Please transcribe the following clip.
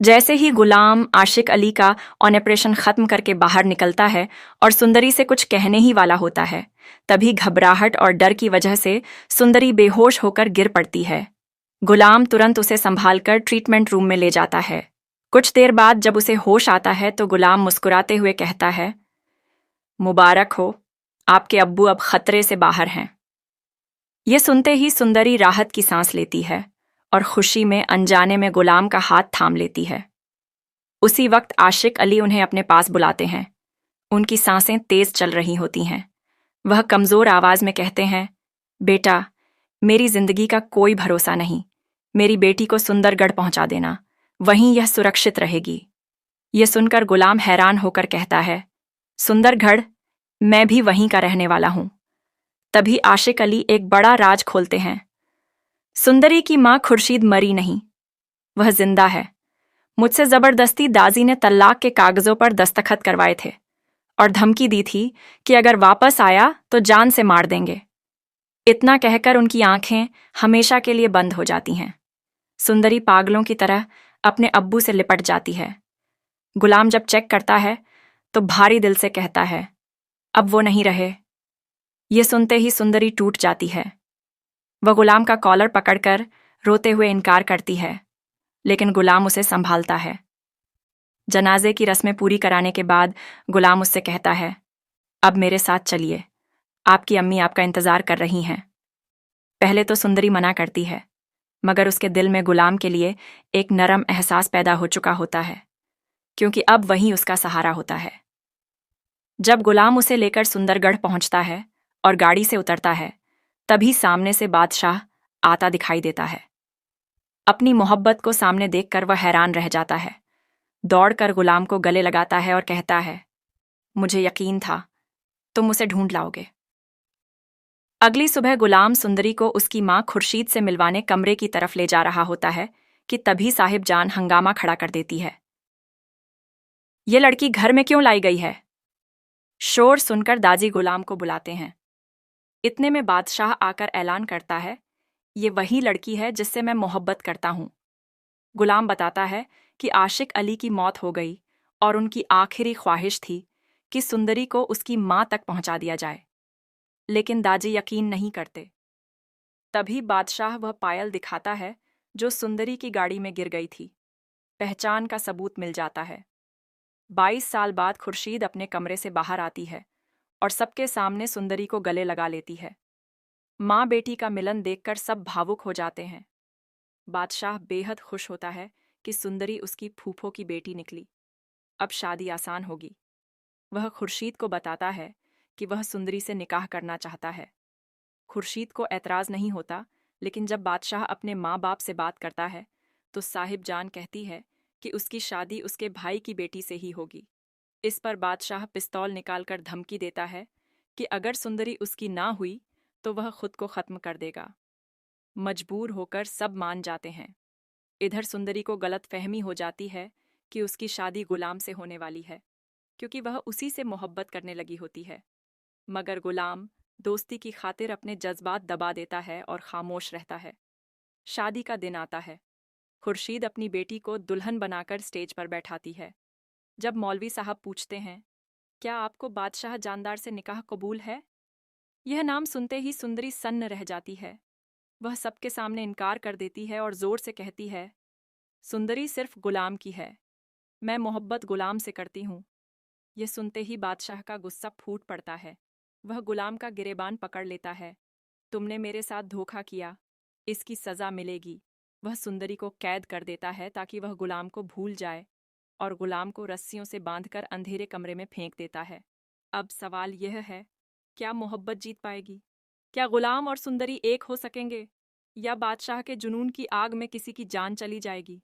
जैसे ही गुलाम आशिक अली का ऑपरेशन खत्म करके बाहर निकलता है और सुंदरी से कुछ कहने ही वाला होता है, तभी घबराहट और डर की वजह से सुंदरी बेहोश होकर गिर पड़ती है। गुलाम तुरंत उसे संभालकर ट्रीटमेंट रूम में ले जाता है। कुछ देर बाद जब उसे होश आता है तो गुलाम मुस्कुराते हुए कहता है, मुबारक हो, आपके अब्बू अब खतरे से बाहर हैं। ये सुनते ही सुंदरी राहत की सांस लेती है और खुशी में अनजाने में गुलाम का हाथ थाम लेती है। उसी वक्त आशिक अली उन्हें अपने पास बुलाते हैं। उनकी सांसें तेज चल रही होती हैं। वह कमजोर आवाज में कहते हैं, बेटा, मेरी जिंदगी का कोई भरोसा नहीं। मेरी बेटी को सुंदरगढ़ पहुंचा देना, वहीं यह सुरक्षित रहेगी। यह सुनकर गुलाम हैरान होकर कहता है, सुंदरगढ़? मैं भी वहीं का रहने वाला हूं। तभी आशिक अली एक बड़ा राज खोलते हैं। सुंदरी की मां खुर्शीद मरी नहीं, वह जिंदा है। मुझसे जबरदस्ती दाजी ने तलाक के कागजों पर दस्तखत करवाए थे और धमकी दी थी कि अगर वापस आया तो जान से मार देंगे। इतना कहकर उनकी आंखें हमेशा के लिए बंद हो जाती हैं। सुंदरी पागलों की तरह अपने अब्बू से लिपट जाती है। गुलाम जब चेक करता है तो भारी दिल से कहता है, अब वो नहीं रहे। ये सुनते ही सुंदरी टूट जाती है। वह गुलाम का कॉलर पकड़कर रोते हुए इनकार करती है, लेकिन गुलाम उसे संभालता है। जनाजे की रस्में पूरी कराने के बाद गुलाम उससे कहता है, अब मेरे साथ चलिए, आपकी अम्मी आपका इंतजार कर रही हैं। पहले तो सुंदरी मना करती है, मगर उसके दिल में गुलाम के लिए एक नरम एहसास पैदा हो चुका होता है, क्योंकि अब वही उसका सहारा होता है। जब गुलाम उसे लेकर सुंदरगढ़ पहुंचता है और गाड़ी से उतरता है, तभी सामने से बादशाह आता दिखाई देता है। अपनी मोहब्बत को सामने देखकर वह हैरान रह जाता है। दौड़कर गुलाम को गले लगाता है और कहता है, मुझे यकीन था तुम उसे ढूंढ लाओगे। अगली सुबह गुलाम सुंदरी को उसकी मां खुर्शीद से मिलवाने कमरे की तरफ ले जा रहा होता है कि तभी साहिब जान हंगामा खड़ा कर देती है। ये लड़की घर में क्यों लाई गई है? शोर सुनकर दाजी गुलाम को बुलाते हैं। इतने में बादशाह आकर ऐलान करता है, ये वही लड़की है जिससे मैं मोहब्बत करता हूं। गुलाम बताता है कि आशिक अली की मौत हो गई और उनकी आखिरी ख्वाहिश थी कि सुंदरी को उसकी मां तक पहुंचा दिया जाए, लेकिन दाजी यकीन नहीं करते। तभी बादशाह वह पायल दिखाता है जो सुंदरी की गाड़ी में गिर गई थी। पहचान का सबूत मिल जाता है। 22 साल बाद खुर्शीद अपने कमरे से बाहर आती है और सबके सामने सुंदरी को गले लगा लेती है। माँ बेटी का मिलन देखकर सब भावुक हो जाते हैं। बादशाह बेहद खुश होता है कि सुंदरी उसकी फूफो की बेटी निकली। अब शादी आसान होगी। वह खुर्शीद को बताता है कि वह सुंदरी से निकाह करना चाहता है। खुर्शीद को ऐतराज नहीं होता, लेकिन जब बादशाह अपने माँ बाप से बात करता है तो साहिब जान कहती है कि उसकी शादी उसके भाई की बेटी से ही होगी। इस पर बादशाह पिस्तौल निकालकर धमकी देता है कि अगर सुंदरी उसकी ना हुई तो वह खुद को खत्म कर देगा। मजबूर होकर सब मान जाते हैं। इधर सुंदरी को गलतफहमी हो जाती है कि उसकी शादी गुलाम से होने वाली है, क्योंकि वह उसी से मोहब्बत करने लगी होती है। मगर गुलाम दोस्ती की खातिर अपने जज्बात दबा देता है और खामोश रहता है। शादी का दिन आता है। खुर्शीद अपनी बेटी को दुल्हन बनाकर स्टेज पर बैठाती है। जब मौलवी साहब पूछते हैं, क्या आपको बादशाह जानदार से निकाह कबूल है? यह नाम सुनते ही सुंदरी सन्न रह जाती है। वह सबके सामने इनकार कर देती है और जोर से कहती है, सुंदरी सिर्फ गुलाम की है। मैं मोहब्बत गुलाम से करती हूँ। यह सुनते ही बादशाह का गुस्सा फूट पड़ता है। वह गुलाम का गिरेबान पकड़ लेता है। तुमने मेरे साथ धोखा किया, इसकी सजा मिलेगी। वह सुंदरी को कैद कर देता है ताकि वह गुलाम को भूल जाए और गुलाम को रस्सियों से बांधकर अंधेरे कमरे में फेंक देता है। अब सवाल यह है, क्या मोहब्बत जीत पाएगी? क्या गुलाम और सुंदरी एक हो सकेंगे, या बादशाह के जुनून की आग में किसी की जान चली जाएगी?